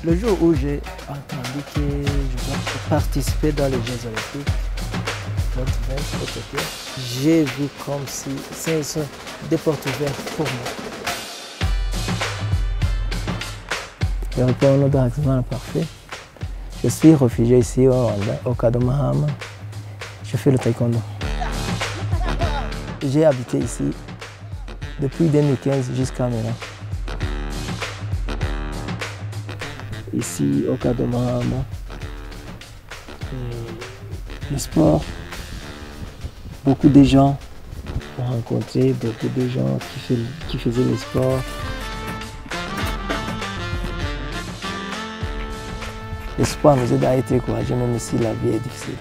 Le jour où j'ai entendu que je dois participer dans les Jeux Olympiques 2020 au Tokyo, j'ai vu comme si c'est des portes ouvertes pour moi. Je réponds au Daxman parfait. Je suis réfugié ici au Rwanda, au cas de Mahama. Je fais le taekwondo. J'ai habité ici depuis 2015 jusqu'à maintenant. Ici, au cas de Mahama, le sport, beaucoup de gens ont rencontré, beaucoup de gens qui faisaient le sport. Le sport nous aide à être courageux, même si la vie est difficile.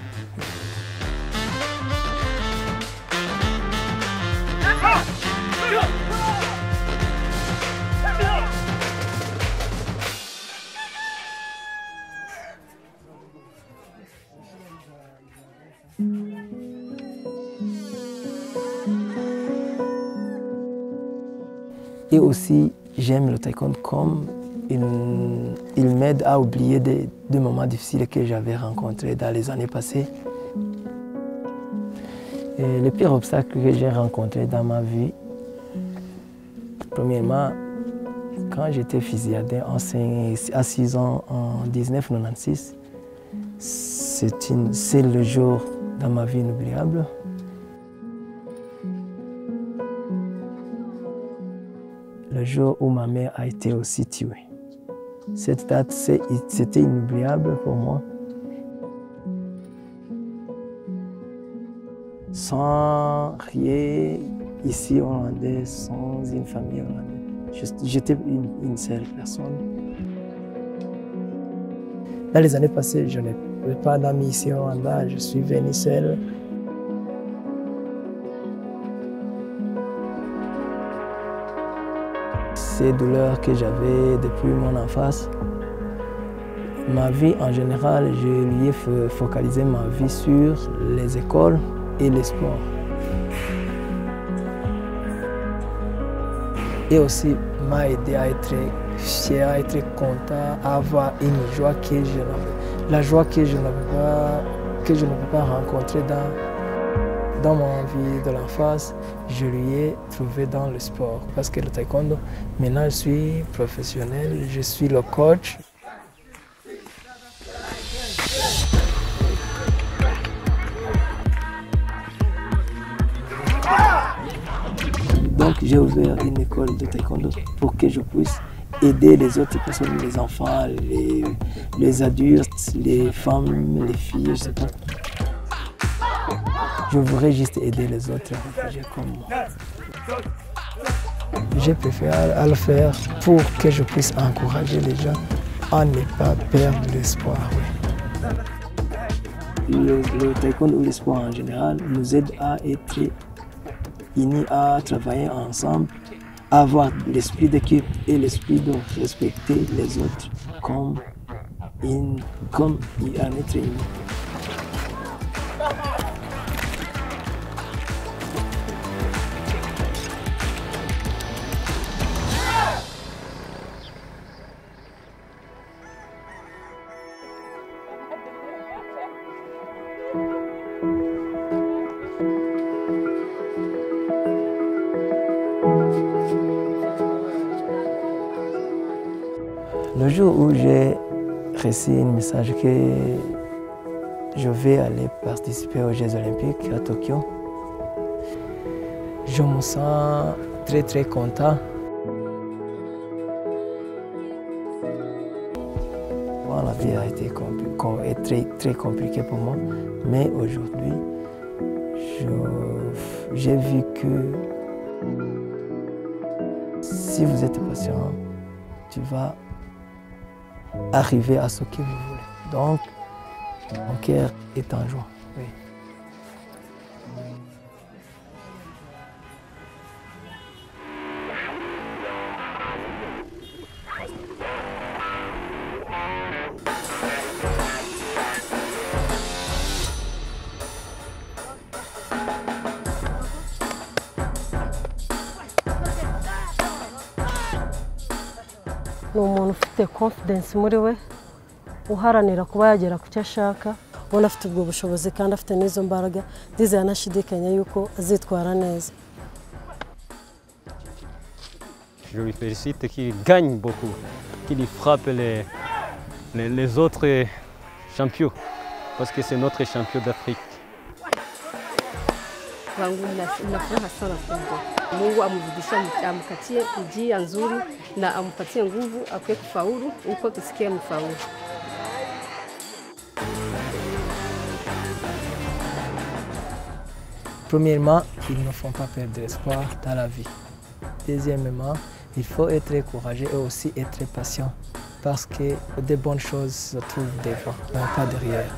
Et aussi, j'aime le taekwondo comme il m'aide à oublier des moments difficiles que j'avais rencontrés dans les années passées. Et le pire obstacle que j'ai rencontré dans ma vie, premièrement, quand j'étais fusillé à 6 ans en 1996, c'est le jour dans ma vie inoubliable. Le jour où ma mère a été aussi tuée. Cette date, c'était inoubliable pour moi. Sans rien ici au Rwanda, sans une famille rwandaise. J'étais une seule personne. Dans les années passées, je n'ai pas d'amis ici au Rwanda, je suis venu seul. Ces douleurs que j'avais depuis mon enfance, ma vie en général, je lui ai focalisé ma vie sur les écoles et les sports. Et aussi m'a aidé à être fier, à être content, à avoir une joie que je n'avais, la joie que je ne peux pas rencontrer dans mon vie de l'enfance, je lui ai trouvé dans le sport. Parce que le taekwondo, maintenant je suis professionnel, je suis le coach. Donc j'ai ouvert une école de taekwondo pour que je puisse aider les autres personnes, les enfants, les adultes, les femmes, les filles, je ne sais pas. Je voudrais juste aider les autres réfugiés comme moi. J'ai préféré le faire pour que je puisse encourager les gens à ne pas perdre l'espoir. Oui. Le taekwondo ou le sport en général nous aide à être unis, à travailler ensemble, à avoir l'esprit d'équipe et l'esprit de respecter les autres comme un être unis. Le jour où j'ai reçu un message que je vais aller participer aux Jeux Olympiques à Tokyo, je me sens très content. Bon, la vie a été très compliquée pour moi, mais aujourd'hui, j'ai vu que si vous êtes patient, tu vas arriver à ce que vous voulez. Donc, mon cœur est en joie. Oui. ni umuntu ufite ufite confidence muri we, uharanira kuba yagera ku cyo ashaka, ubona afite ubwo bushobozi kandi afite n'izo mbaraga, ndizera nashidikanya yuko azitwara neza. Je lui félicite qu'il gagne beaucoup, qu'il frappe les autres champions, parce que c'est notre champion d'Afrique. Na furaha sana kubwa. Mungu amrudishie, amkatie njia nzuri na ampatie nguvu akwe kufaulu huko tusikie mfaulu. Premièrement, ils ne font pas perdre espoir dans la vie. Deuxièmement, il faut être courageux et aussi être patient parce que de bonnes choses se trouvent devant, pas derrière.